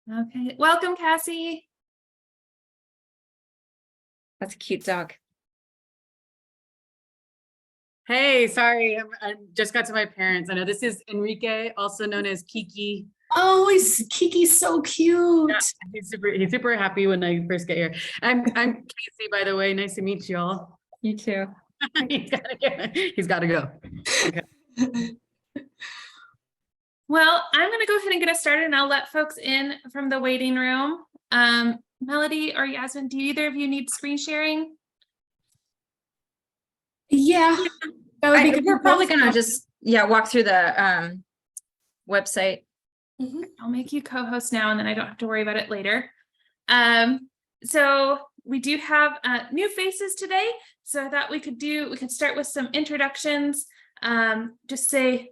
Okay, welcome, Cassie. That's a cute dog. Hey, sorry, I just got to my parents. I know this is Enrique, also known as Kiki. Oh, Kiki's so cute. Yeah, he's super happy when I first get here. I'm Casey, by the way. Nice to meet you all. You too. He's gotta go. Okay. Well, I'm going to go ahead and get us started, and I'll let folks in from the waiting room. Melody or Yasmin, do either of you need screen sharing? Yeah, that would be good. We're probably gonna just walk through the website. I'll make you co-host now, and then I don't have to worry about it later. So we do have new faces today. So I thought we could start with some introductions. Just say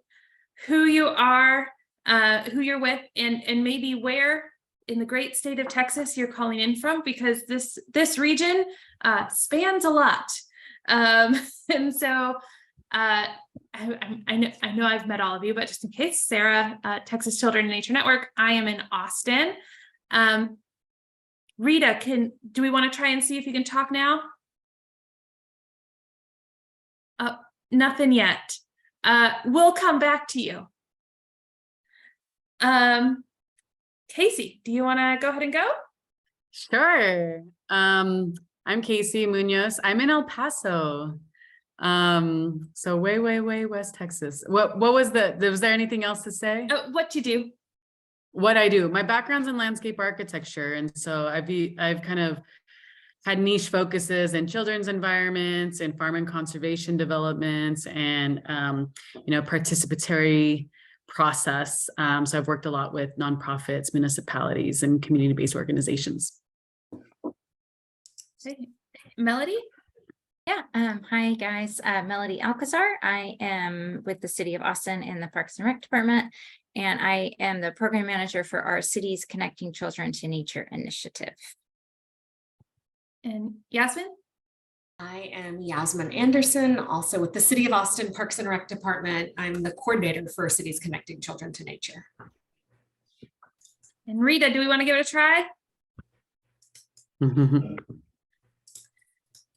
who you are, who you're with, and maybe where in the great state of Texas you're calling in from, because this region spans a lot. And so I know I've met all of you, but just in case, Sarah, Texas Children in Nature Network, I am in Austin. Rita, do we want to try and see if you can talk now? Nothing yet. We'll come back to you. Casey, do you want to go ahead and go? Sure. I'm Casey Munoz. I'm in El Paso. So way West Texas. What was there anything else to say? What you do? What I do. My background's in landscape architecture, and so I've kind of had niche focuses in children's environments and farm and conservation developments and participatory process. So I've worked a lot with nonprofits, municipalities, and community-based organizations. Melody? Yeah. Hi guys. Melody Alcazar. I am with the City of Austin in the Parks and Rec Department, and I am the program manager for our city's Connecting Children to Nature initiative. And Yasmin? I am Yasmin Anderson, also with the City of Austin Parks and Rec Department. I'm the coordinator for Cities Connecting Children to Nature. And Rita, do we want to give it a try?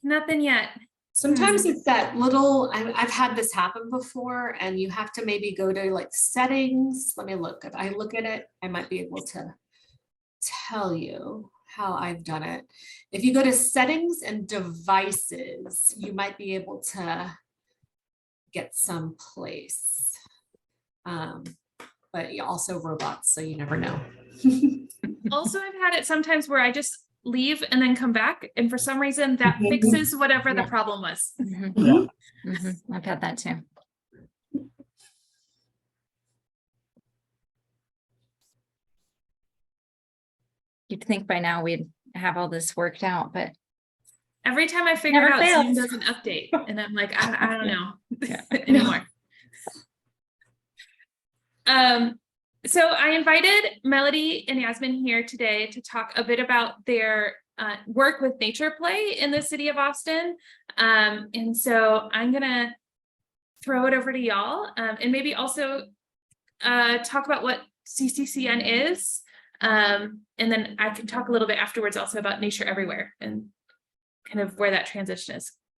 Nothing yet. Sometimes it's that little, I've had this happen before, and you have to maybe go to like settings. Let me look. If I look at it, I might be able to tell you how I've done it. If you go to settings and devices, you might be able to get some place. But you also robots, so you never know. Also, I've had it sometimes where I just leave and then come back, and for some reason that fixes whatever the problem was. I've had that too. You'd think by now we'd have all this worked out, but every time I figure it out, Zoom does an update, and I'm like, I don't know anymore. So I invited Melody and Yasmin here today to talk a bit about their work with nature play in the city of Austin. And so I'm gonna throw it over to y'all, and maybe also talk about what CCCN is. And then I can talk a little bit afterwards also about Nature Everywhere and kind of where that transition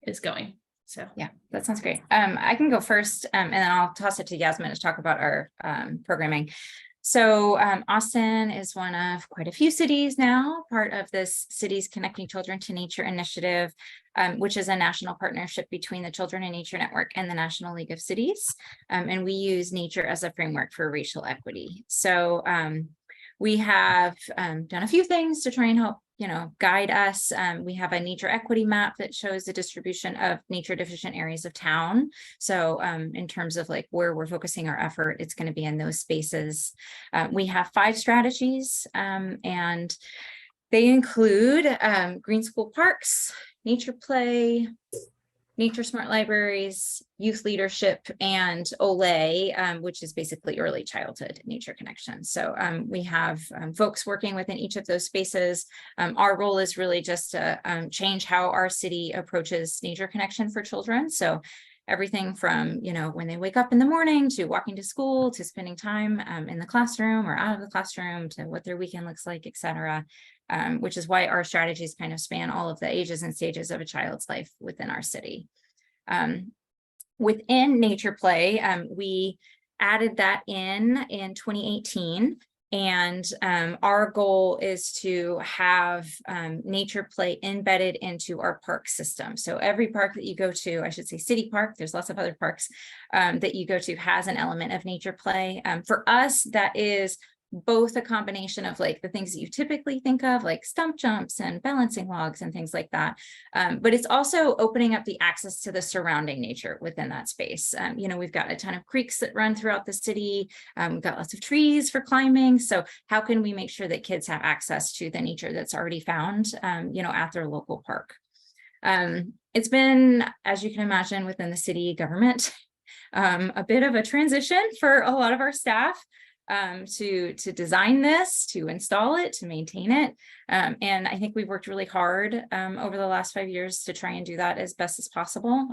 is going. So yeah, that sounds great. I can go first, and then I'll toss it to Yasmin to talk about our programming. So Austin is one of quite a few cities now, part of this Cities Connecting Children to Nature initiative, which is a national partnership between the Children in Nature Network and the National League of Cities. And we use nature as a framework for racial equity. So we have done a few things to try and help guide us. We have a nature equity map that shows the distribution of nature deficient areas of town. So in terms of like where we're focusing our effort, it's going to be in those spaces. We have 5 strategies, and they include green school parks, nature play, nature smart libraries, youth leadership, and OLE, which is basically early childhood nature connection. So we have folks working within each of those spaces. Our role is really just to change how our city approaches nature connection for children. So everything from, when they wake up in the morning to walking to school, to spending time in the classroom or out of the classroom, to what their weekend looks like, et cetera. Which is why our strategies kind of span all of the ages and stages of a child's life within our city. Within nature play, we added that in 2018. And our goal is to have nature play embedded into our park system. So every park that you go to, I should say city park, there's lots of other parks that you go to has an element of nature play. For us, that is both a combination of like the things that you typically think of, like stump jumps and balancing logs and things like that. But it's also opening up the access to the surrounding nature within that space. We've got a ton of creeks that run throughout the city. We've got lots of trees for climbing. So how can we make sure that kids have access to the nature that's already found, at their local park? It's been, as you can imagine, within the city government, a bit of a transition for a lot of our staff. To design this, to install it, to maintain it. And I think we've worked really hard over the last 5 years to try and do that as best as possible.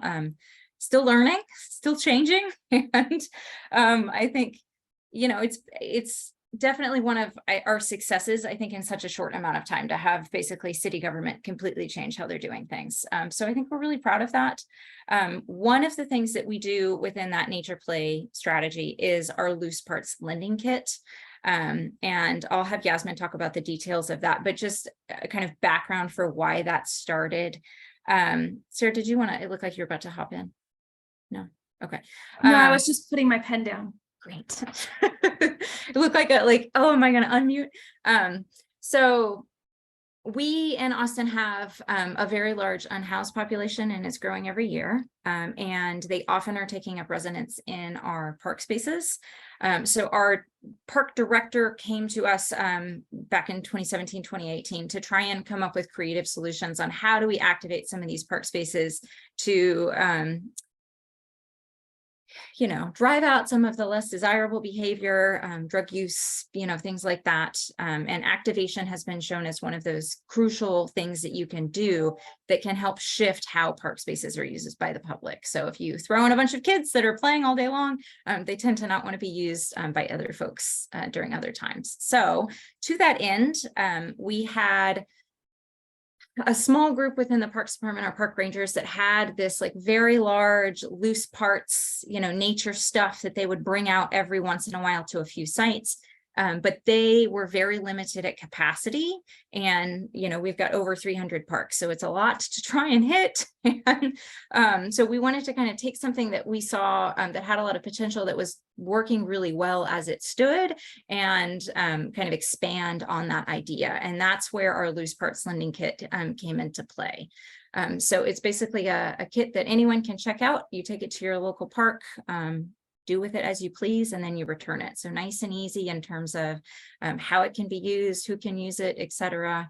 Still learning, still changing. And I think, it's definitely one of our successes, I think, in such a short amount of time to have basically city government completely change how they're doing things. So I think we're really proud of that. One of the things that we do within that nature play strategy is our loose parts lending kit. And I'll have Yasmin talk about the details of that, but just a kind of background for why that started. Sarah, did you want to, it looked like you're about to hop in? No? Okay. No, I was just putting my pen down. Great. It looked like oh, am I going to unmute? So we in Austin have a very large unhoused population, and it's growing every year. And they often are taking up residence in our park spaces. So our park director came to us back in 2017, 2018 to try and come up with creative solutions on how do we activate some of these park spaces to drive out some of the less desirable behavior, drug use, things like that. And activation has been shown as one of those crucial things that you can do that can help shift how park spaces are used by the public. So if you throw in a bunch of kids that are playing all day long, they tend to not want to be used by other folks during other times. So to that end, we had a small group within the Parks Department, our park rangers, that had this like very large loose parts, nature stuff that they would bring out every once in a while to a few sites. But they were very limited at capacity. And, we've got over 300 parks, so it's a lot to try and hit. And so we wanted to kind of take something that we saw that had a lot of potential, that was working really well as it stood, and kind of expand on that idea. And that's where our loose parts lending kit came into play. So it's basically a kit that anyone can check out. You take it to your local park, do with it as you please, and then you return it. So nice and easy in terms of how it can be used, who can use it, etc.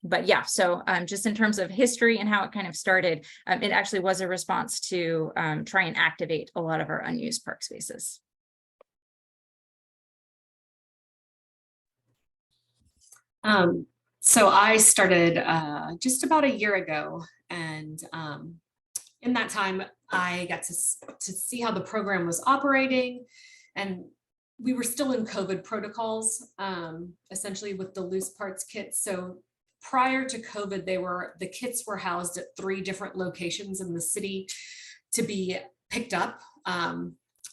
But yeah, so just in terms of history and how it kind of started, it actually was a response to try and activate a lot of our unused park spaces. So I started just about a year ago, and in that time, I got to see how the program was operating, and we were still in COVID protocols, essentially with the loose parts kits. So prior to COVID, the kits were housed at 3 different locations in the city to be picked up.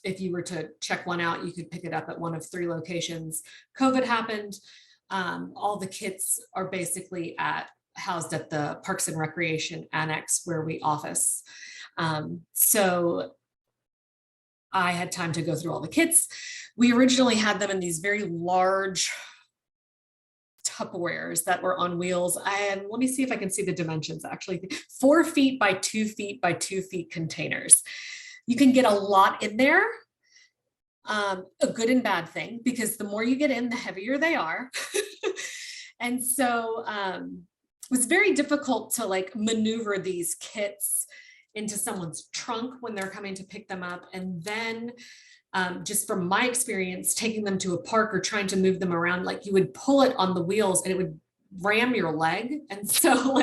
If you were to check one out, you could pick it up at one of 3 locations. COVID happened. All the kits are basically housed at the Parks and Recreation Annex where we office. So I had time to go through all the kits. We originally had them in these very large Tupperwares that were on wheels. And let me see if I can see the dimensions, actually. 4 feet by 2 feet by 2 feet containers. You can get a lot in there. A good and bad thing, because the more you get in, the heavier they are. And so it was very difficult to maneuver these kits into someone's trunk when they're coming to pick them up. And then just from my experience, taking them to a park or trying to move them around, you would pull it on the wheels and it would ram your leg. And so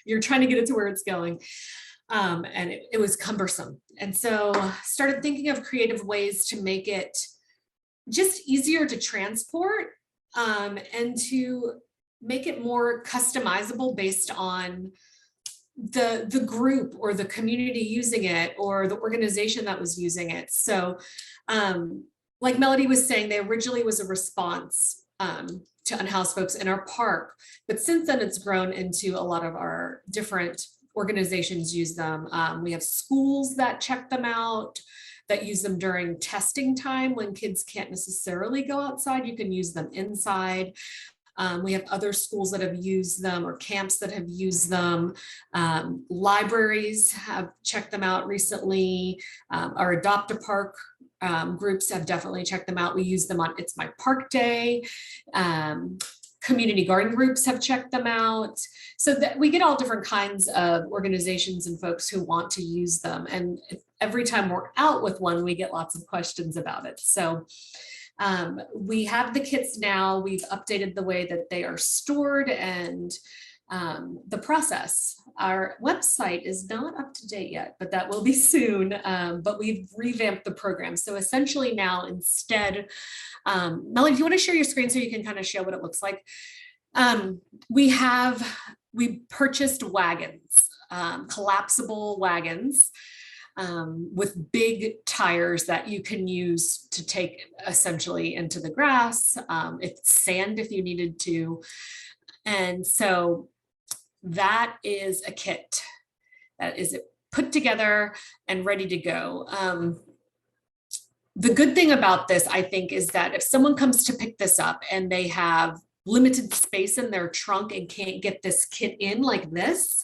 you're trying to get it to where it's going. And it was cumbersome. And so started thinking of creative ways to make it just easier to transport, and to make it more customizable based on the group or the community using it or the organization that was using it. So like Melody was saying, they originally was a response to unhoused folks in our park, but since then it's grown into a lot of our different organizations use them. We have schools that check them out, that use them during testing time when kids can't necessarily go outside. You can use them inside. We have other schools that have used them, or camps that have used them. Libraries have checked them out recently. Our Adopt a Park groups have definitely checked them out. We use them on It's My Park Day. Community garden groups have checked them out. So that we get all different kinds of organizations and folks who want to use them. And every time we're out with one, we get lots of questions about it. So we have the kits now. We've updated the way that they are stored and the process. Our website is not up to date yet, but that will be soon. But we've revamped the program. So essentially now instead, Melanie, if you want to share your screen so you can kind of show what it looks like. We purchased wagons, collapsible wagons. With big tires that you can use to take essentially into the grass. It's sand if you needed to. And so that is a kit that is put together and ready to go. The good thing about this, I think, is that if someone comes to pick this up and they have limited space in their trunk and can't get this kit in like this,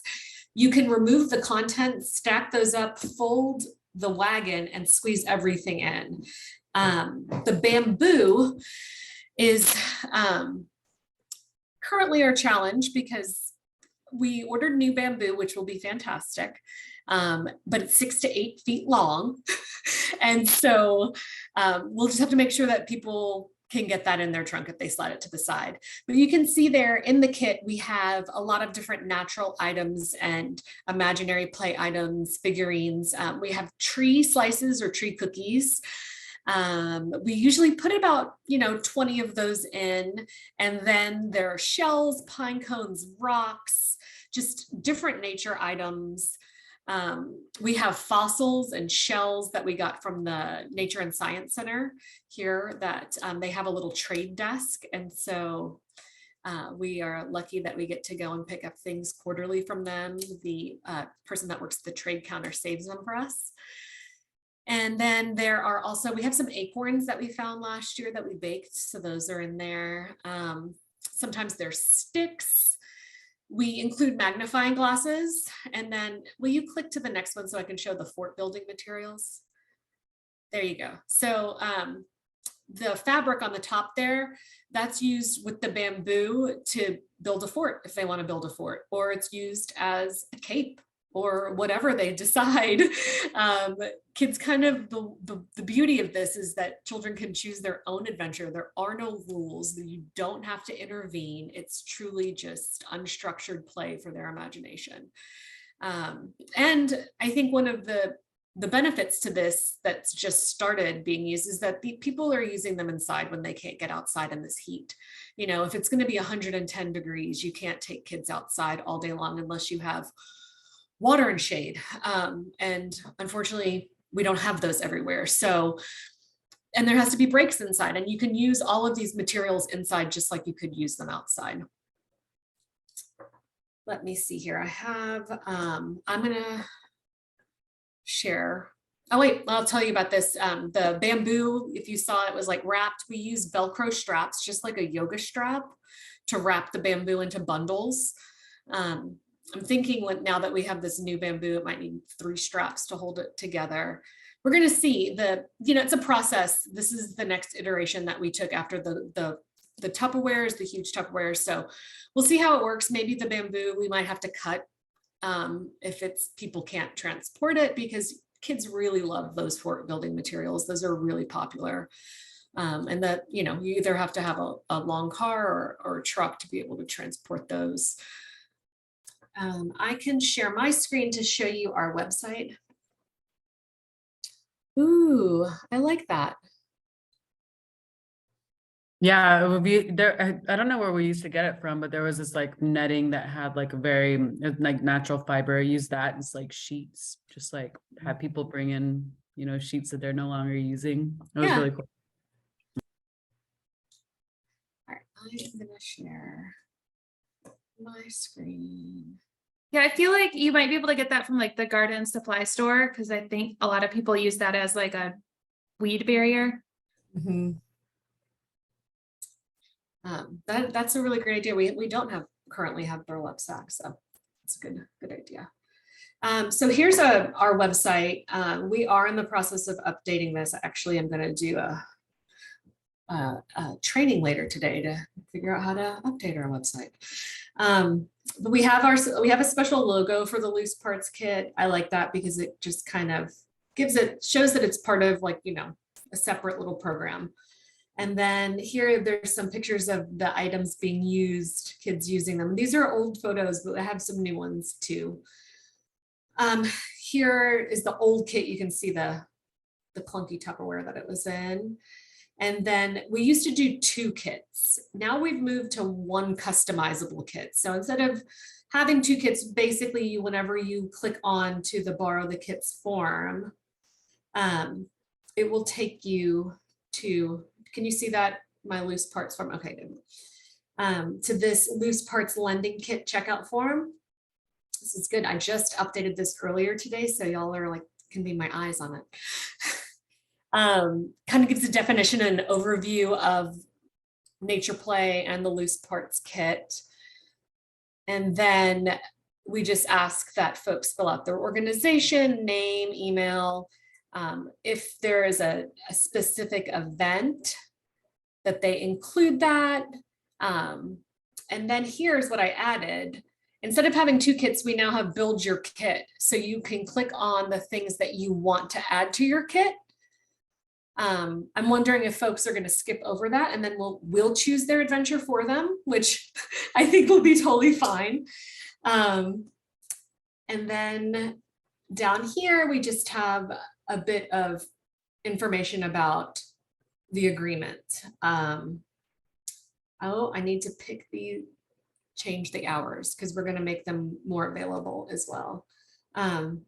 you can remove the content, stack those up, fold the wagon, and squeeze everything in. The bamboo is currently our challenge because we ordered new bamboo, which will be fantastic, but it's 6 to 8 feet long. And so we'll just have to make sure that people can get that in their trunk if they slide it to the side. But you can see there in the kit, we have a lot of different natural items and imaginary play items, figurines. We have tree slices or tree cookies. We usually put about 20 of those in, and then there are shells, pine cones, rocks, just different nature items. We have fossils and shells that we got from the Nature and Science Center here that they have a little trade desk. And so we are lucky that we get to go and pick up things quarterly from them. The person that works the trade counter saves them for us. And then there are also, we have some acorns that we found last year that we baked. So those are in there. Sometimes there's sticks. We include magnifying glasses. And then will you click to the next one so I can show the fort building materials? There you go. So the fabric on the top there, that's used with the bamboo to build a fort if they want to build a fort, or it's used as a cape or whatever they decide. Kids kind of, the beauty of this is that children can choose their own adventure. There are no rules. You don't have to intervene. It's truly just unstructured play for their imagination. And I think one of the benefits to this that's just started being used is that the people are using them inside when they can't get outside in this heat. If it's going to be 110 degrees, you can't take kids outside all day long unless you have water and shade. And unfortunately, we don't have those everywhere. So, and there has to be breaks inside, and you can use all of these materials inside just like you could use them outside. Let me see here. I have, I'm gonna share. Oh wait, I'll tell you about this. The bamboo, if you saw it was like wrapped, we use Velcro straps, just like a yoga strap, to wrap the bamboo into bundles. I'm thinking now that we have this new bamboo, it might need 3 straps to hold it together. We're going to see it's a process. This is the next iteration that we took after the Tupperwares, the huge Tupperwares. So we'll see how it works. Maybe the bamboo we might have to cut if people can't transport it, because kids really love those fort building materials. Those are really popular. And that, you either have to have a long car or a truck to be able to transport those. I can share my screen to show you our website. Ooh, I like that. Yeah, it would be there. I don't know where we used to get it from, but there was this like netting that had like a very like natural fiber. I used that as like sheets, just like have people bring in, you know, sheets that they're no longer using. It was Yeah. really cool. All right, I'm gonna share my screen. Yeah, I feel like you might be able to get that from like the garden supply store, because I think a lot of people use that as like a weed barrier. That's a really great idea. We don't currently have burlap sacks, so it's a good idea. So here's our website. We are in the process of updating this. Actually, I'm going to do a training later today to figure out how to update our website. But we have a special logo for the loose parts kit. I like that because it just kind of shows that it's part of, like, you know, a separate little program. And then here there's some pictures of the items being used, kids using them. These are old photos, but I have some new ones too. Here is the old kit. You can see the clunky Tupperware that it was in. And then we used to do 2 kits. Now we've moved to 1 customizable kit. So instead of having 2 kits, basically whenever you click on to the borrow the kits form, it will take you to, can you see that? My loose parts form, okay, good. To this loose parts lending kit checkout form. This is good. I just updated this earlier today, so y'all are like, can be my eyes on it. Kind of gives a definition and overview of nature play and the loose parts kit. And then we just ask that folks fill out their organization, name, email. If there is a specific event, that they include that. And then here's what I added. Instead of having 2 kits, we now have build your kit. So you can click on the things that you want to add to your kit. I'm wondering if folks are going to skip over that, and then we'll choose their adventure for them, which I think will be totally fine. And then down here, we just have a bit of information about the agreement. Oh, I need to change the hours because we're going to make them more available as well. So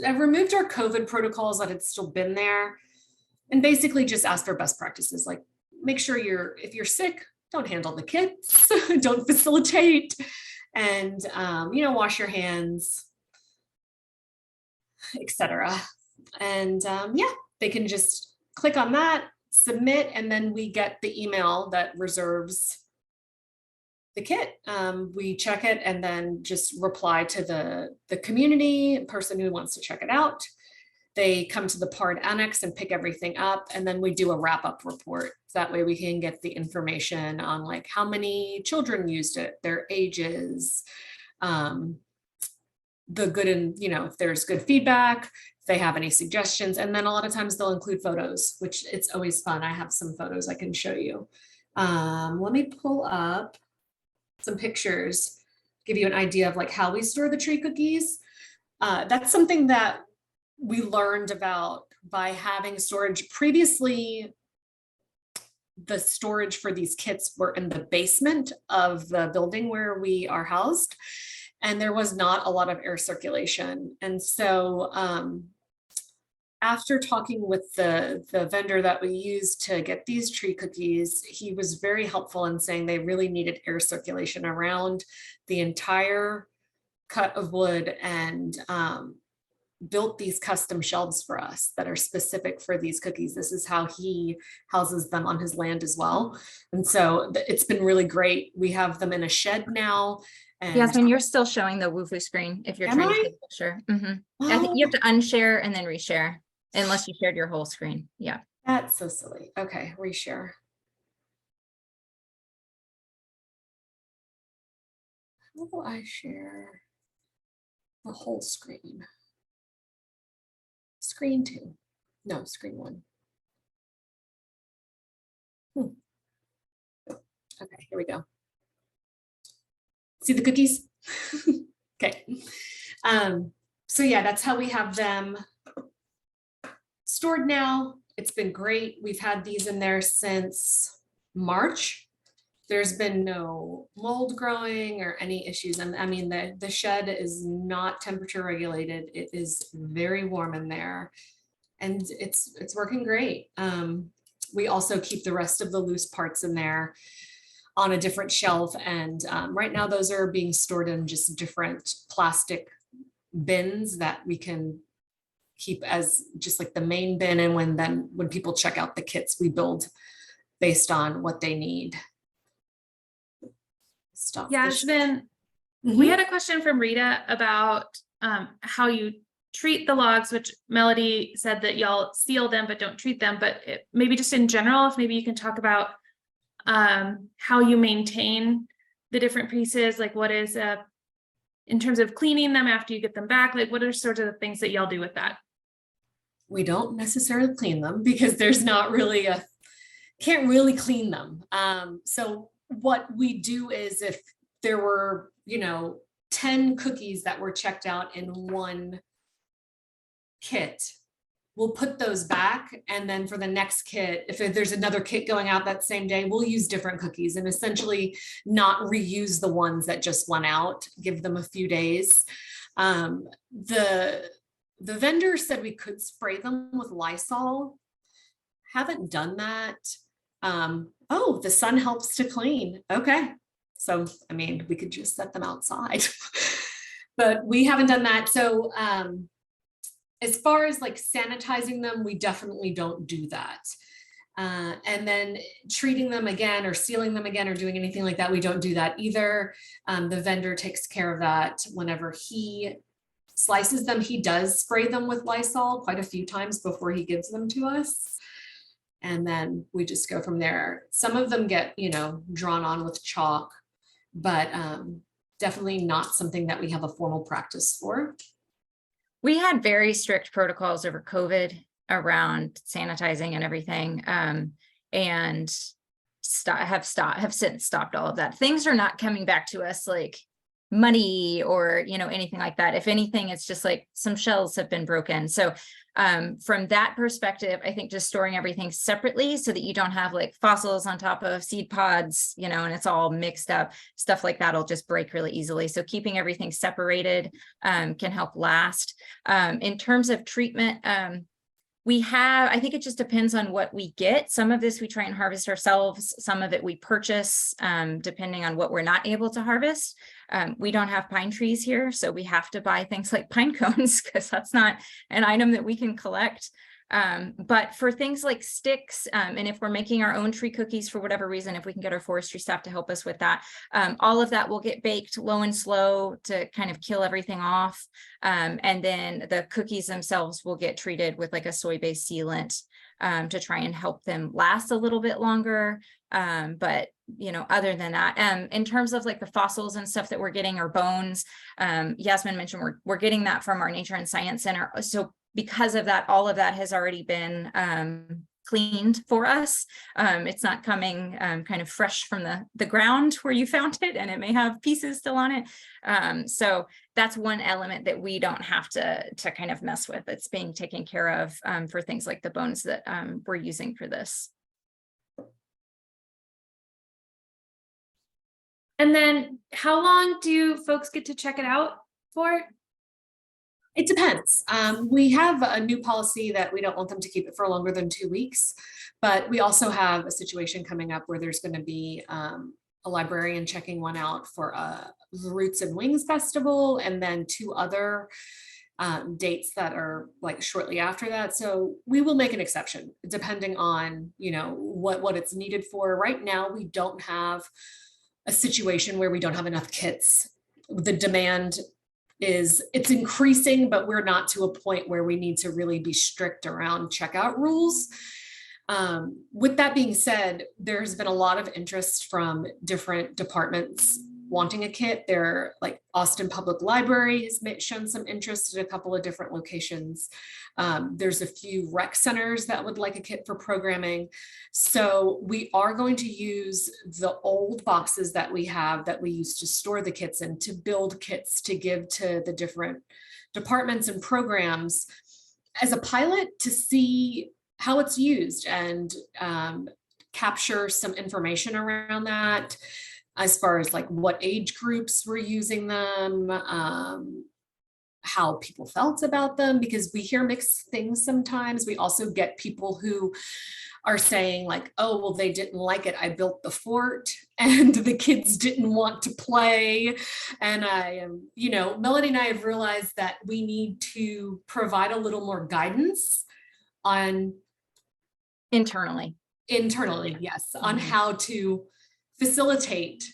I've removed our COVID protocols that had still been there, and basically just ask for best practices. Like, make sure if you're sick, don't handle the kids, don't facilitate, and you know, wash your hands, etc. And yeah, they can just click on that, submit, and then we get the email that reserves the kit. We check it and then just reply to the community person who wants to check it out. They come to the PARD annex and pick everything up, and then we do a wrap-up report. That way we can get the information on like how many children used it, their ages, the good, and you know, if there's good feedback, if they have any suggestions. And then a lot of times they'll include photos, which it's always fun. I have some photos I can show you. Let me pull up some pictures, give you an idea of like how we store the tree cookies. That's something that we learned about by having storage. Previously, the storage for these kits were in the basement of the building where we are housed, and there was not a lot of air circulation. And so after talking with the vendor that we used to get these tree cookies, he was very helpful in saying they really needed air circulation around the entire cut of wood, and built these custom shelves for us that are specific for these cookies. This is how he houses them on his land as well. And so it's been really great. We have them in a shed now. And Yasmin, you're still showing the Wufoo screen if you're Am trying to I? take a picture. I think you have to unshare and then reshare, unless you shared your whole screen. Yeah. That's so silly. Okay, reshare. How do I share the whole screen? Screen 2. No, screen 1. Okay, here we go. See the cookies? Okay. So yeah, that's how we have them stored now. It's been great. We've had these in there since March. There's been no mold growing or any issues. And I mean, the shed is not temperature regulated. It is very warm in there and it's working great. We also keep the rest of the loose parts in there on a different shelf. And right now those are being stored in just different plastic bins that we can keep as just like the main bin. And when people check out the kits, we build based on what they need. Stop. Yasmin, Mhm. we had a question from Rita about how you treat the logs, which Melody said that y'all seal them but don't treat them, but maybe just in general, if maybe you can talk about how you maintain the different pieces, like what is in terms of cleaning them after you get them back, like what are sort of the things that y'all do with that? We don't necessarily clean them because there's not really can't really clean them. So what we do is if there were, 10 cookies that were checked out in one kit, we'll put those back. And then for the next kit, if there's another kit going out that same day, we'll use different cookies and essentially not reuse the ones that just went out, give them a few days. The vendor said we could spray them with Lysol. Haven't done that. Oh, the sun helps to clean. Okay. So, I mean, we could just set them outside, but we haven't done that. So, as far as like sanitizing them, we definitely don't do that. And then treating them again or sealing them again or doing anything like that, we don't do that either. The vendor takes care of that whenever he slices them. He does spray them with Lysol quite a few times before he gives them to us. And then we just go from there. Some of them get, drawn on with chalk, but definitely not something that we have a formal practice for. We had very strict protocols over COVID around sanitizing and everything, and have since stopped all of that. Things are not coming back to us like muddy or anything like that. If anything, it's just like some shells have been broken. So from that perspective, I think just storing everything separately so that you don't have like fossils on top of seed pods, and it's all mixed up, stuff like that'll just break really easily. So keeping everything separated can help last. In terms of treatment, I think it just depends on what we get. Some of this we try and harvest ourselves. Some of it we purchase, depending on what we're not able to harvest. We don't have pine trees here, so we have to buy things like pine cones because that's not an item that we can collect. But for things like sticks, and if we're making our own tree cookies for whatever reason, if we can get our forestry staff to help us with that, all of that will get baked low and slow to kind of kill everything off. And then the cookies themselves will get treated with like a soy-based sealant to try and help them last a little bit longer. But other than that, in terms of like the fossils and stuff that we're getting, or bones, Yasmin mentioned we're getting that from our Nature and Science Center. So because of that, all of that has already been cleaned for us. It's not coming kind of fresh from the ground where you found it, and it may have pieces still on it. So that's one element that we don't have to kind of mess with. It's being taken care of for things like the bones that we're using for this. And then how long do folks get to check it out for? It depends. We have a new policy that we don't want them to keep it for longer than 2 weeks, but we also have a situation coming up where there's going to be a librarian checking one out for a Roots and Wings Festival, and then 2 other dates that are like shortly after that. So we will make an exception depending on, what it's needed for. Right now, we don't have a situation where we don't have enough kits. The demand it's increasing, but we're not to a point where we need to really be strict around checkout rules. With that being said, there's been a lot of interest from different departments wanting a kit. They're like Austin Public Library has shown some interest at a couple of different locations. There's a few rec centers that would like a kit for programming. So we are going to use the old boxes that we have that we used to store the kits in to build kits to give to the different departments and programs as a pilot to see how it's used and capture some information around that as far as like what age groups were using them, how people felt about them, because we hear mixed things sometimes. We also get people who are saying like, oh, well, they didn't like it. I built the fort and the kids didn't want to play. And I am, you know, Melody and I have realized that we need to provide a little more guidance on Internally. Yes, on how to facilitate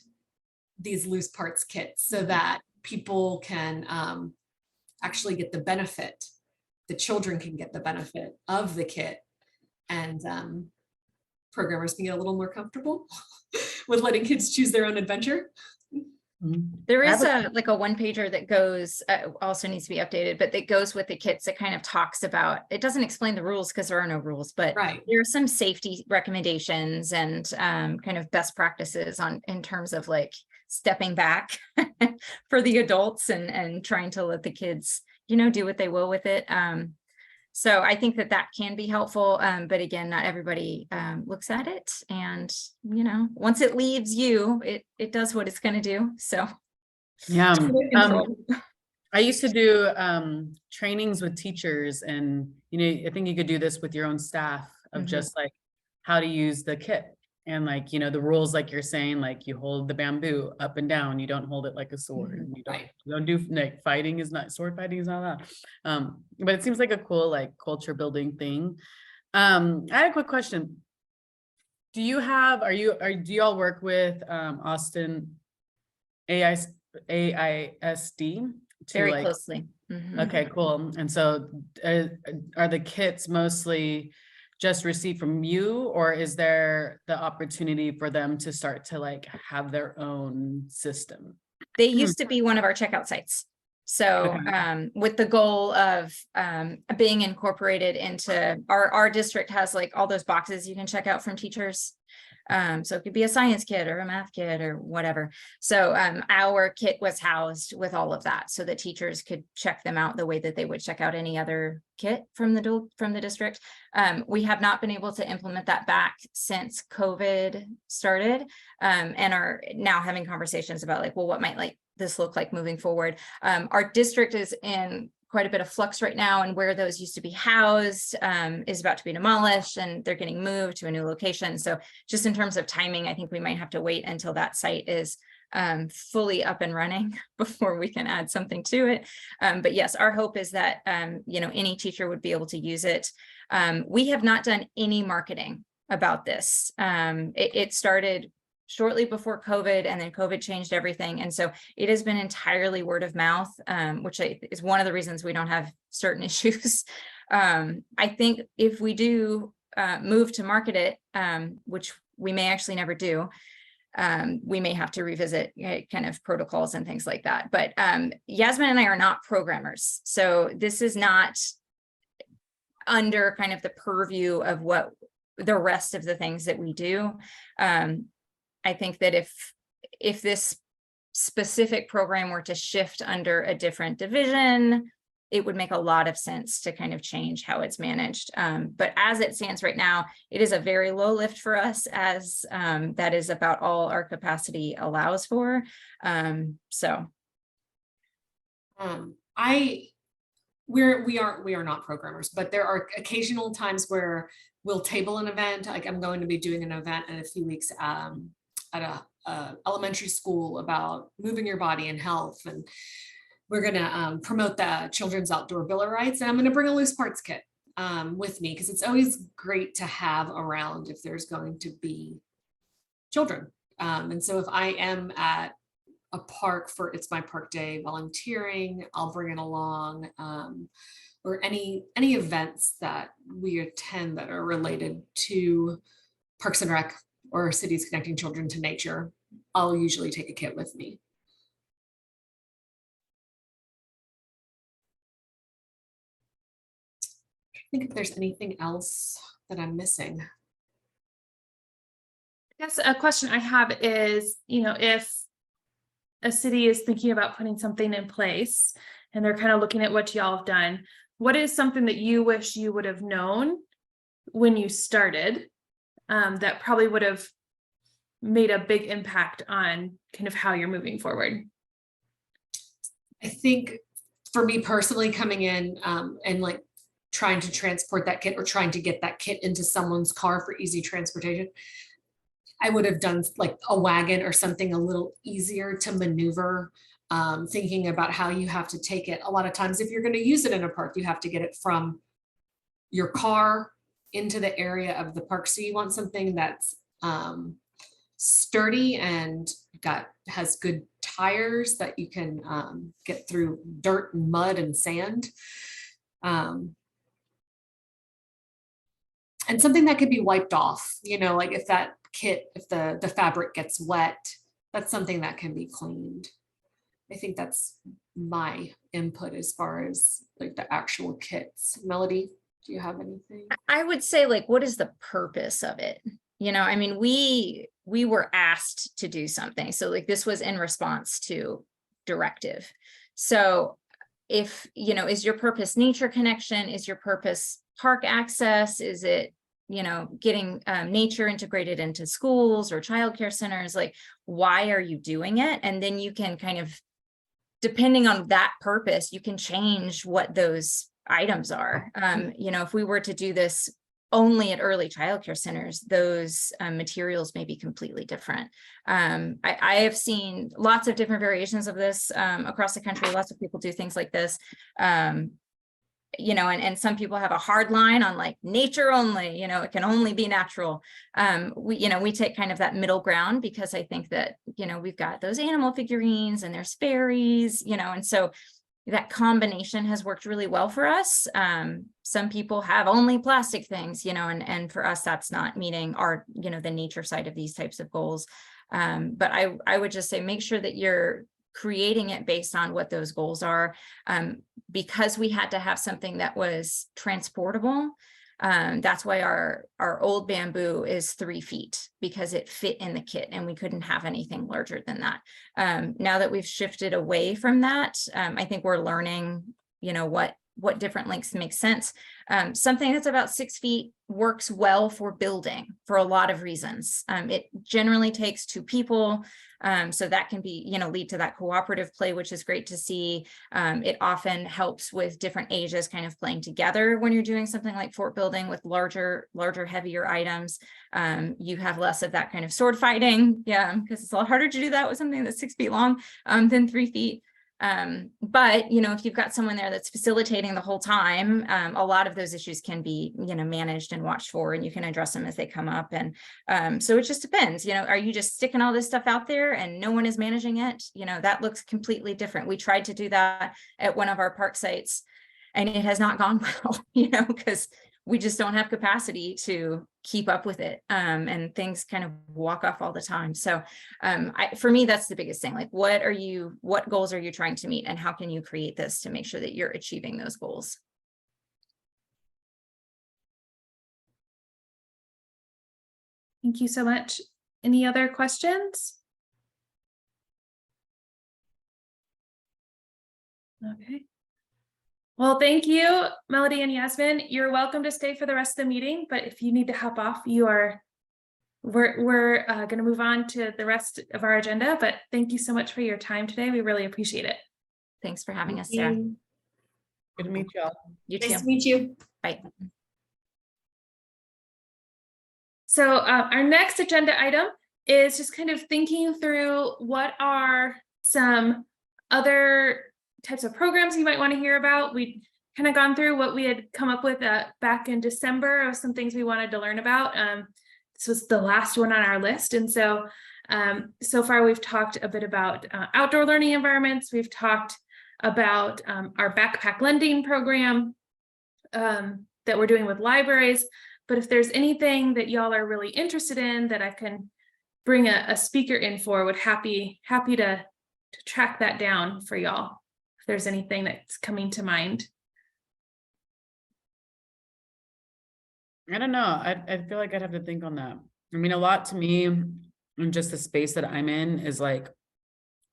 these loose parts kits so that people can actually get the benefit, the children can get the benefit of the kit, and programmers can get a little more comfortable with letting kids choose their own adventure. There is like a one pager that goes, also needs to be updated, but that goes with the kits that kind of talks about, it doesn't explain the rules because there are no rules, but there are some safety recommendations and kind of best practices in terms of like stepping back for the adults and trying to let the kids, you know, do what they will with it. So I think that can be helpful. But again, not everybody looks at it. And, you know, once it leaves you, it does what it's going to do. So, yeah. I used to do trainings with teachers, and, you know, I think you could do this with your own staff of just like how to use the kit. And like, you know, the rules, like you're saying, like you hold the bamboo up and down, you don't hold it like a sword. And you don't do like fighting is not, sword fighting is not that. But it seems like a cool, like culture building thing. I had a quick question. Do you all work with Austin AISD? Very like, closely. Okay, cool. And so are the kits mostly just received from you, or is there the opportunity for them to start to like have their own system? They used to be one of our checkout sites. So with the goal of being incorporated into our district has like all those boxes you can check out from teachers. So it could be a science kit or a math kit or whatever. So our kit was housed with all of that so that teachers could check them out the way that they would check out any other kit from the district. We have not been able to implement that back since COVID started, and are now having conversations about like, well, what might like this look like moving forward. Our district is in quite a bit of flux right now, and where those used to be housed is about to be demolished, and they're getting moved to a new location. So just in terms of timing, I think we might have to wait until that site is fully up and running before we can add something to it. But yes, our hope is that you know, any teacher would be able to use it. We have not done any marketing about this. It started shortly before COVID, and then COVID changed everything. And so it has been entirely word of mouth, which is one of the reasons we don't have certain issues. I think if we do move to market it, which we may actually never do, we may have to revisit kind of protocols and things like that. But Yasmin and I are not programmers. So this is not under kind of the purview of what the rest of the things that we do. I think that if this specific program were to shift under a different division, it would make a lot of sense to kind of change how it's managed. But as it stands right now, it is a very low lift for us, as that is about all our capacity allows for. We are not programmers, but there are occasional times where we'll table an event. Like I'm going to be doing an event in a few weeks at a elementary school about moving your body and health, and we're going to promote the children's outdoor bill of rights, and I'm going to bring a loose parts kit with me, because it's always great to have around if there's going to be children. And so if I am at a park for It's My Park Day volunteering, I'll bring it along, or any events that we attend that are related to Parks and Rec or cities connecting children to nature, I'll usually take a kit with me. think if there's anything else that I'm missing. I guess a question I have is, if a city is thinking about putting something in place and they're kind of looking at what y'all have done, what is something that you wish you would have known when you started, that probably would have made a big impact on kind of how you're moving forward? I think for me personally, coming in and like trying to transport that kit or trying to get that kit into someone's car for easy transportation, I would have done like a wagon or something a little easier to maneuver. Thinking about how you have to take it. A lot of times, if you're going to use it in a park, you have to get it from your car into the area of the park. So you want something that's sturdy and has good tires that you can get through dirt and mud and sand. And something that could be wiped off, like if that kit, if the fabric gets wet, that's something that can be cleaned. I think that's my input as far as like the actual kits. Melody, do you have anything? I would say, like, what is the purpose of it? I mean, we were asked to do something. So like this was in response to directive. So if, is your purpose nature connection? Is your purpose park access? Is it, getting nature integrated into schools or childcare centers? Like, why are you doing it? And then you can kind of, depending on that purpose, you can change what those items are. If we were to do this only at early childcare centers, those materials may be completely different. I have seen lots of different variations of this across the country. Lots of people do things like this. And some people have a hard line on like nature only, it can only be natural. We take kind of that middle ground because I think that, we've got those animal figurines and there's fairies, and so that combination has worked really well for us. Some people have only plastic things, and for us, that's not meeting our, the nature side of these types of goals. But I would just say, make sure that you're creating it based on what those goals are. Because we had to have something that was transportable. That's why our old bamboo is 3 feet, because it fit in the kit and we couldn't have anything larger than that. Now that we've shifted away from that, I think we're learning, what different lengths make sense. Something that's about 6 feet works well for building for a lot of reasons. It generally takes 2 people. So that can be, lead to that cooperative play, which is great to see. It often helps with different ages kind of playing together when you're doing something like fort building with larger, heavier items. You have less of that kind of sword fighting. Yeah, because it's a lot harder to do that with something that's 6 feet long than 3 feet. But if you've got someone there that's facilitating the whole time, a lot of those issues can be managed and watched for, and you can address them as they come up. And so it just depends. Are you just sticking all this stuff out there and no one is managing it? That looks completely different. We tried to do that at one of our park sites and it has not gone well, because we just don't have capacity to keep up with it. And things kind of walk off all the time. So for me, that's the biggest thing. Like, what goals are you trying to meet, and how can you create this to make sure that you're achieving those goals? Thank you so much. Any other questions? Okay. Well, thank you, Melody and Yasmin. You're welcome to stay for the rest of the meeting, but if you need to hop off, we're going to move on to the rest of our agenda, but thank you so much for your time today. We really appreciate it. Thanks for having us, Sarah. Good to meet y'all. You too. Nice to meet you. Bye. So our next agenda item is just kind of thinking through what are some other types of programs you might want to hear about. We kind of gone through what we had come up with back in December of some things we wanted to learn about. This was the last one on our list. And so, so far we've talked a bit about outdoor learning environments. We've talked about our backpack lending program that we're doing with libraries. But if there's anything that y'all are really interested in that I can bring a speaker in for, would happy to track that down for y'all. If there's anything that's coming to mind. I don't know. I feel like I'd have to think on that. I mean, a lot to me, and just the space that I'm in is like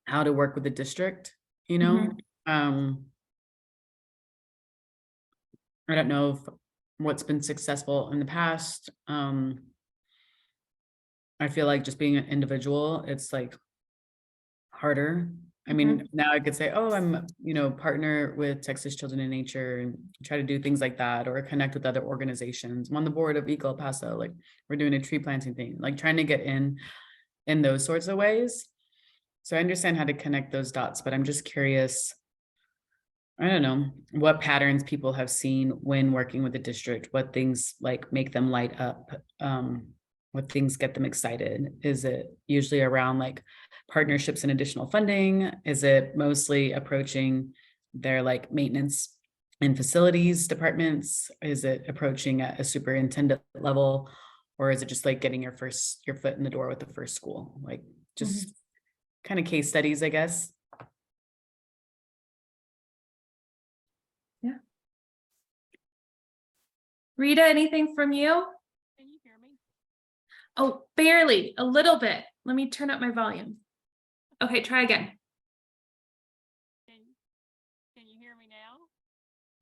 how to work with the district, you know? I don't know if what's been successful in the past. I feel like just being an individual, it's like harder. I mean, now I could say, oh, I'm, partner with Texas Children in Nature and try to do things like that, or connect with other organizations. I'm on the board of Eco El Paso, like we're doing a tree planting thing, like trying to get in those sorts of ways. So I understand how to connect those dots, but I'm just curious, I don't know, what patterns people have seen when working with the district, what things like make them light up, what things get them excited. Is it usually around like partnerships and additional funding? Is it mostly approaching their like maintenance and facilities departments? Is it approaching at a superintendent level? Or is it just like getting your foot in the door with the first school? Like just kind of case studies, I guess. Yeah. Rita, anything from you? Can you hear me? Oh, barely, a little bit. Let me turn up my volume. Okay, try again. Can you hear me now?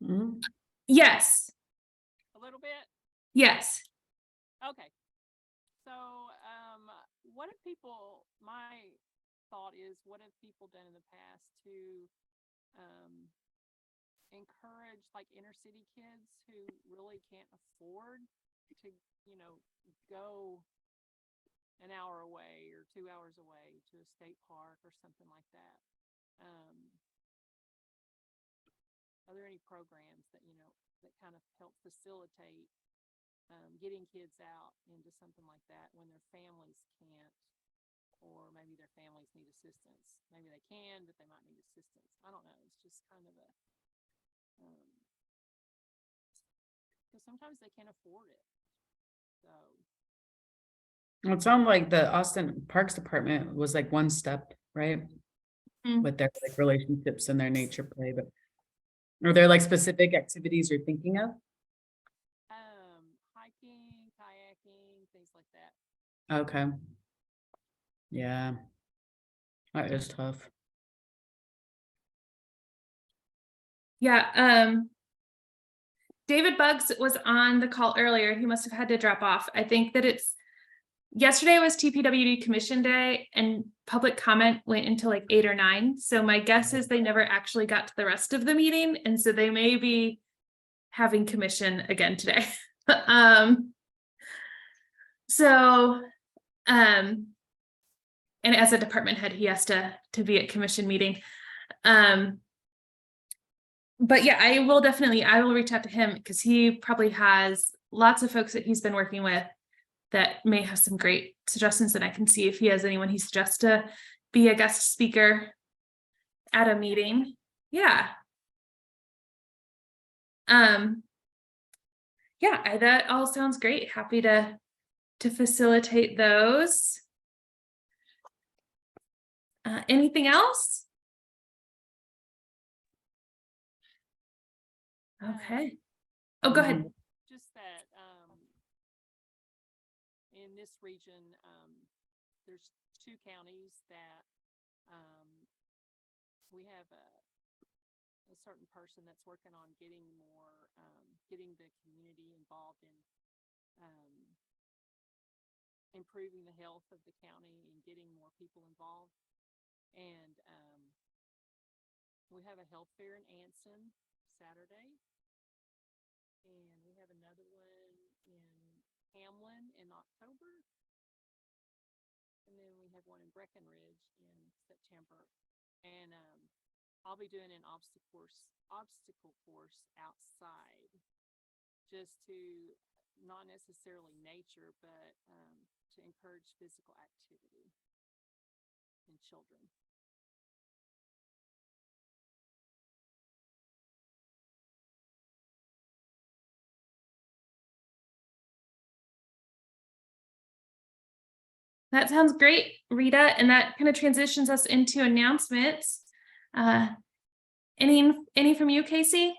Mhm. Yes, A little bit? yes. Okay. So, what have people, my thought is, what have people done in the past to encourage like inner city kids who really can't afford to, go an hour away or 2 hours away to a state park or something like that? Are there any programs that, that kind of help facilitate getting kids out into something like that when their families can't, or maybe their families need assistance? Maybe they can, but they might need assistance. I don't know. It's just kind of a, because sometimes they can't afford it. So. Well, it sounded like the Austin Parks Department was like one step, right? With their like relationships and their nature play, but are there like specific activities you're thinking of? Hiking, kayaking, things like that. Okay. Yeah. That is tough. Yeah, David Buggs was on the call earlier. He must have had to drop off. I think that yesterday was TPWD Commission Day and public comment went until like 8 or 9. So my guess is they never actually got to the rest of the meeting. And so they may be having commission again today. And as a department head, he has to be at commission meeting. But yeah, I will reach out to him because he probably has lots of folks that he's been working with that may have some great suggestions, and I can see if he has anyone he suggests to be a guest speaker at a meeting. Yeah. Yeah, that all sounds great. Happy to facilitate those. Anything else? Okay. Oh, go ahead. Just that in this region, there's 2 counties that we have a certain person that's working on getting more, getting the community involved in improving the health of the county and getting more people involved. And we have a health fair in Anson Saturday. And we have another one in Hamlin in October. And then we have one in Breckenridge in September. And I'll be doing an obstacle course outside, just to not necessarily nature, but to encourage physical activity in children. That sounds great, Rita, and that kind of transitions us into announcements. Any from you, Casey?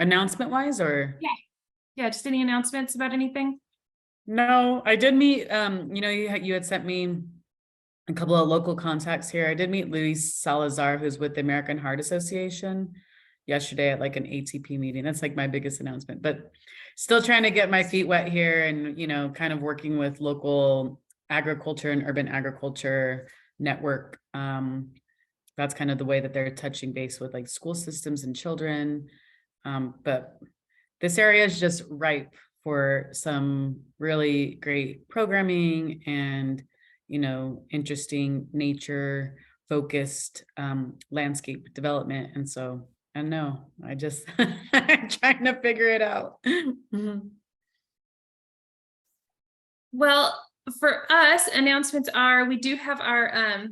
Announcement wise or? Yeah, just any announcements about anything? No, I did meet, you had sent me a couple of local contacts here. I did meet Luis Salazar, who's with the American Heart Association yesterday at like an ATP meeting. That's like my biggest announcement, but still trying to get my feet wet here and, kind of working with local agriculture and urban agriculture network. That's kind of the way that they're touching base with like school systems and children. But this area is just ripe for some really great programming and, interesting nature focused landscape development. And so, I know, I just I'm trying to figure it out. Well, for us, announcements are, we do have our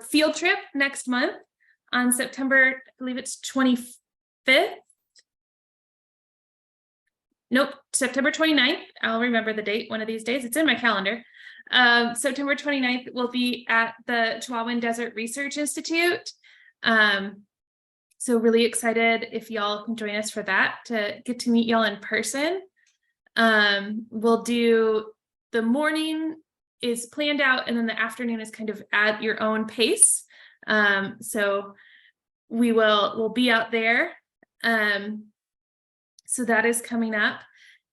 field trip next month on September, I believe it's 25th. Nope, September 29th. I'll remember the date one of these days. It's in my calendar. September 29th will be at the Chihuahuan Desert Research Institute. So really excited if y'all can join us for that, to get to meet y'all in person. We'll do, the morning is planned out and then the afternoon is kind of at your own pace. So we'll be out there. So that is coming up.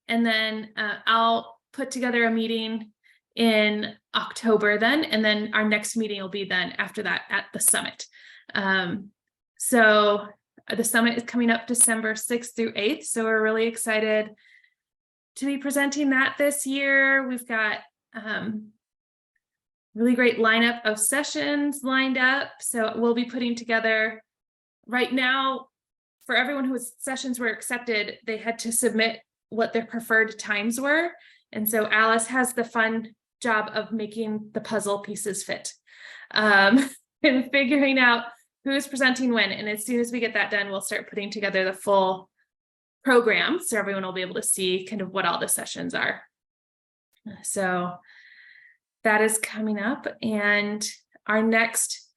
And then I'll put together a meeting in October then, and then our next meeting will be then after that at the summit. So the summit is coming up December 6th through 8th. So we're really excited to be presenting that this year. We've got really great lineup of sessions lined up. So we'll be putting together right now, for everyone whose sessions were accepted, they had to submit what their preferred times were. And so Alice has the fun job of making the puzzle pieces fit and figuring out who is presenting when. And as soon as we get that done, we'll start putting together the full program. So everyone will be able to see kind of what all the sessions are. So that is coming up. And our next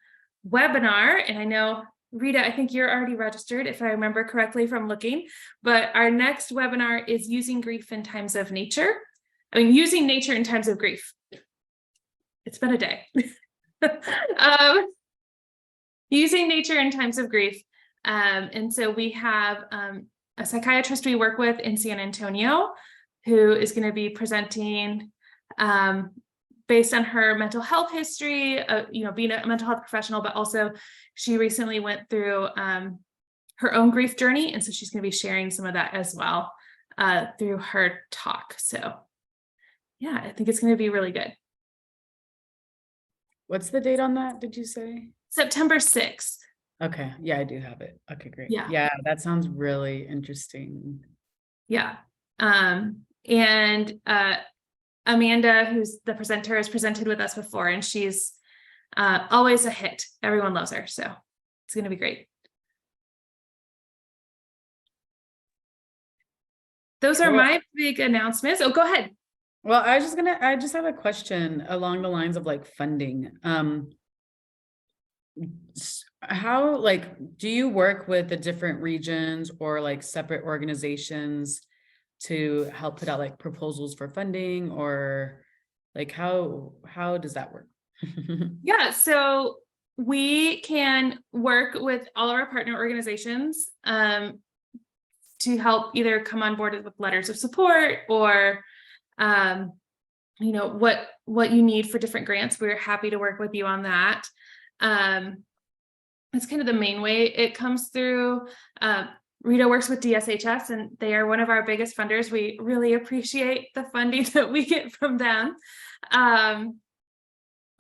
webinar, and I know Rita, I think you're already registered if I remember correctly from looking, but our next webinar is using grief in times of nature. Using nature in times of grief. It's been a day. Using nature in times of grief. And so we have a psychiatrist we work with in San Antonio who is going to be presenting based on her mental health history, being a mental health professional, but also she recently went through her own grief journey. And so she's going to be sharing some of that as well through her talk. So yeah, I think it's going to be really good. What's the date on that, did you say? September 6th. Okay, yeah, I do have it. Okay, great. Yeah. Yeah, that sounds really interesting. Yeah. And Amanda, who's the presenter, has presented with us before, and she's always a hit. Everyone loves her, so it's going to be great. Those are my big announcements. Oh, go ahead. Well, I just have a question along the lines of like funding. How, do you work with the different regions or like separate organizations to help put out like proposals for funding, or like how does that work? Yeah, so we can work with all of our partner organizations to help either come on board with letters of support or what you need for different grants. We're happy to work with you on that. That's kind of the main way it comes through. Rita works with DSHS and they are one of our biggest funders. We really appreciate the funding that we get from them.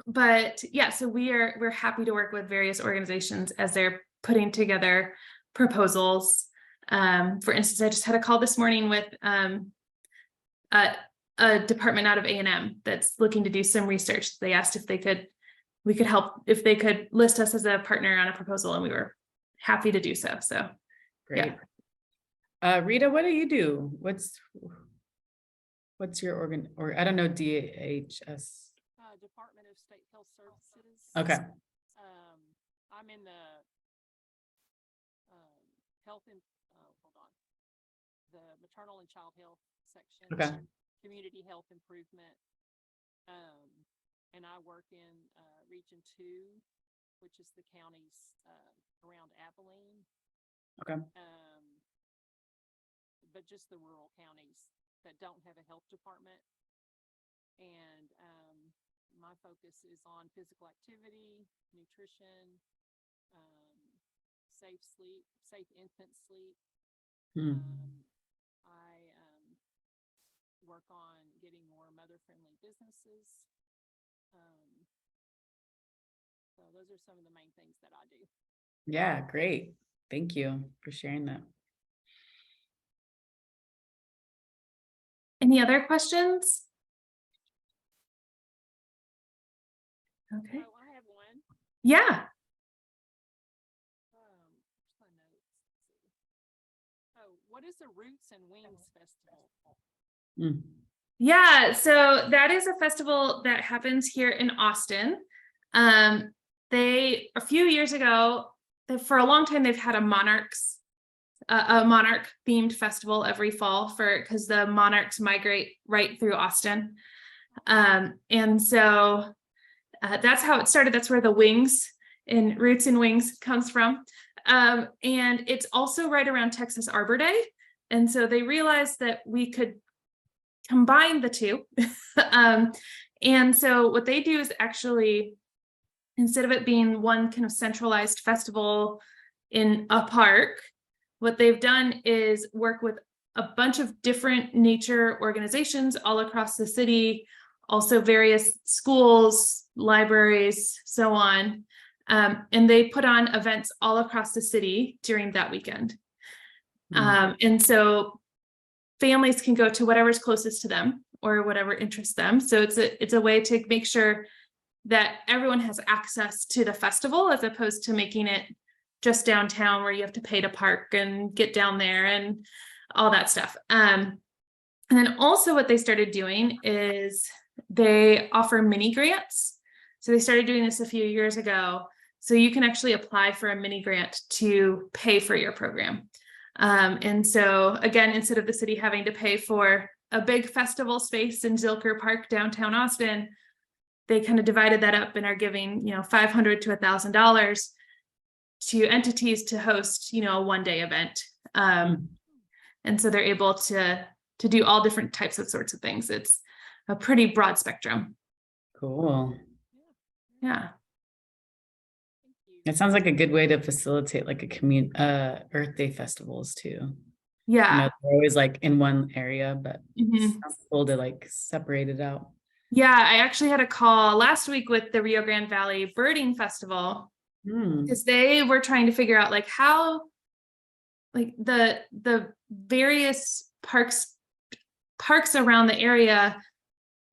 But yeah, so we're happy to work with various organizations as they're putting together proposals. For instance, I just had a call this morning with a department out of A&M that's looking to do some research. They asked if we could help, if they could list us as a partner on a proposal, and we were happy to do so. So great. Yeah. Rita, what do you do? What's your organ, or I don't know, DHS? Department of State Health Services. Okay. I'm in the health and, hold on, the maternal and child health section. Okay. Community health improvement. And I work in Region 2, which is the counties around Abilene. Okay. But just the rural counties that don't have a health department. And my focus is on physical activity, nutrition, safe sleep, safe infant sleep. Hmm. I work on getting more mother-friendly businesses. So those are some of the main things that I do. Yeah, great. Thank you for sharing that. Any other questions? Okay. Oh, I have one. Yeah. Where's my notes? Let's see. Oh, what is the Roots and Wings Festival? Hmm. Yeah, so that is a festival that happens here in Austin. A few years ago, for a long time, they've had a monarch themed festival every fall because the monarchs migrate right through Austin. And so that's how it started. That's where the wings in Roots and Wings comes from. And it's also right around Texas Arbor Day. And so they realized that we could combine the two. And so what they do is actually, instead of it being one kind of centralized festival in a park, what they've done is work with a bunch of different nature organizations all across the city, also various schools, libraries, so on. And they put on events all across the city during that weekend. And so families can go to whatever's closest to them or whatever interests them. So it's a way to make sure that everyone has access to the festival, as opposed to making it just downtown where you have to pay to park and get down there and all that stuff. And then also what they started doing is they offer mini grants. So they started doing this a few years ago. So you can actually apply for a mini grant to pay for your program. And so again, instead of the city having to pay for a big festival space in Zilker Park, downtown Austin, they kind of divided that up and are giving, $500 to $1,000 to entities to host, a one-day event. And so they're able to do all different types of sorts of things. It's a pretty broad spectrum. Cool. Yeah. Thank you. It sounds like a good way to facilitate like Earth Day festivals too. Yeah. They're always like in one area, but Mhm. it sounds cool to like separate it out. Yeah, I actually had a call last week with the Rio Grande Valley Birding Festival, because they were trying to figure out like how, like the various parks around the area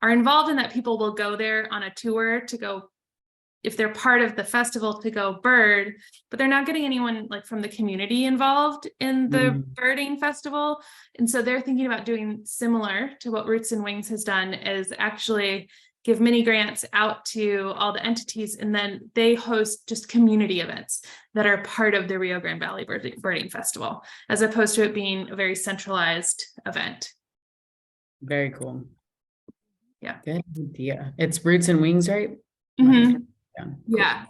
are involved in that. People will go there on a tour to go, if they're part of the festival, to go bird, but they're not getting anyone like from the community involved in the birding festival. And so they're thinking about doing similar to what Roots and Wings has done, is actually give mini grants out to all the entities, and then they host just community events that are part of the Rio Grande Valley Birding Festival, as opposed to it being a very centralized event. Very cool. Yeah. Good idea. It's Roots and Wings, right? Mhm. Yeah. Yeah,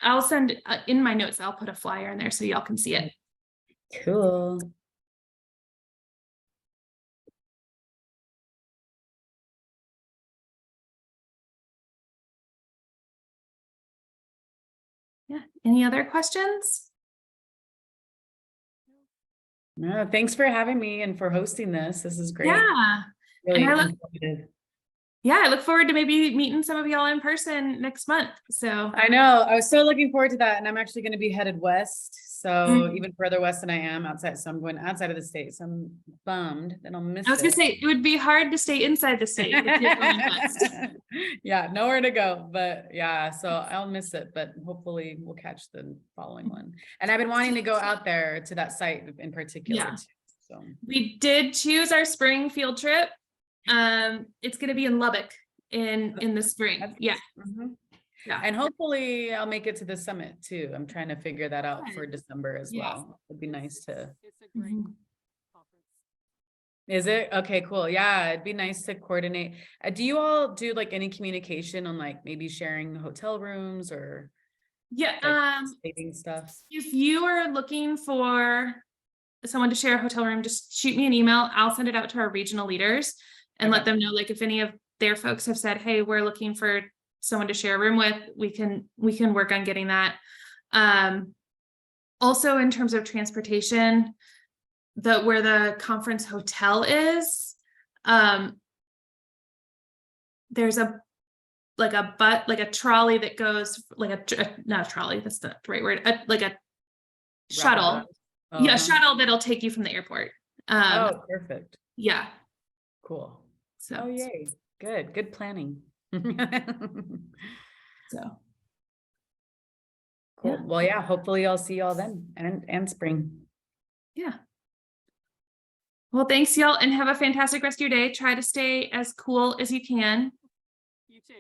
I'll send in my notes. I'll put a flyer in there so y'all can see it. Cool. Yeah. Any other questions? No, thanks for having me and for hosting this. This is great. Yeah. Really And informative. I look forward to maybe meeting some of y'all in person next month. So I know. I was so looking forward to that. And I'm actually going to be headed west. So even further west than I am outside. So I'm going outside of the state. So I'm bummed that I'll miss it. I was gonna say it would be hard to stay inside the state if you're going west. Yeah, nowhere to go. But yeah, so I'll miss it. But hopefully we'll catch the following one. And I've been wanting to go out there to that site in particular Yeah. too. So We did choose our spring field trip. It's gonna be in Lubbock in the spring. Yeah. Yeah. And hopefully I'll make it to the summit too. I'm trying to figure that out for Good. December as Yeah. well. It'd be nice to. It's a great Mhm. conference. Is it? Okay, cool. Yeah, it'd be nice to coordinate. Do you all do like any communication on like maybe sharing hotel rooms or Yeah, like saving stuff? if you are looking for someone to share a hotel room, just shoot me an email. I'll send it out to our regional leaders and let Okay. them know, like, if any of their folks have said, hey, we're looking for someone to share a room with, we can work on getting that. Also in terms of transportation, where the conference hotel is, there's a trolley that goes, like not a trolley, that's not the right word, like a shuttle. Oh, Yeah, a uh-huh. shuttle that'll take you from the airport. Oh, perfect. Yeah. Cool. So, Oh, yay. Good planning. so Cool. Yeah. Well, yeah, hopefully I'll see y'all then and spring. yeah. Well, thanks y'all, and have a fantastic rest of your day. Try to stay as cool as you can. You too.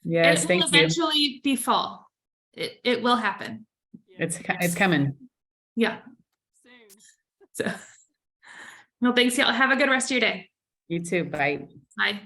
Yes, It will thank you. eventually be fall. It will happen. Yeah, It's coming. Yeah. soon. So, well, thanks y'all. Have a good rest of your day. You too. Bye. Bye.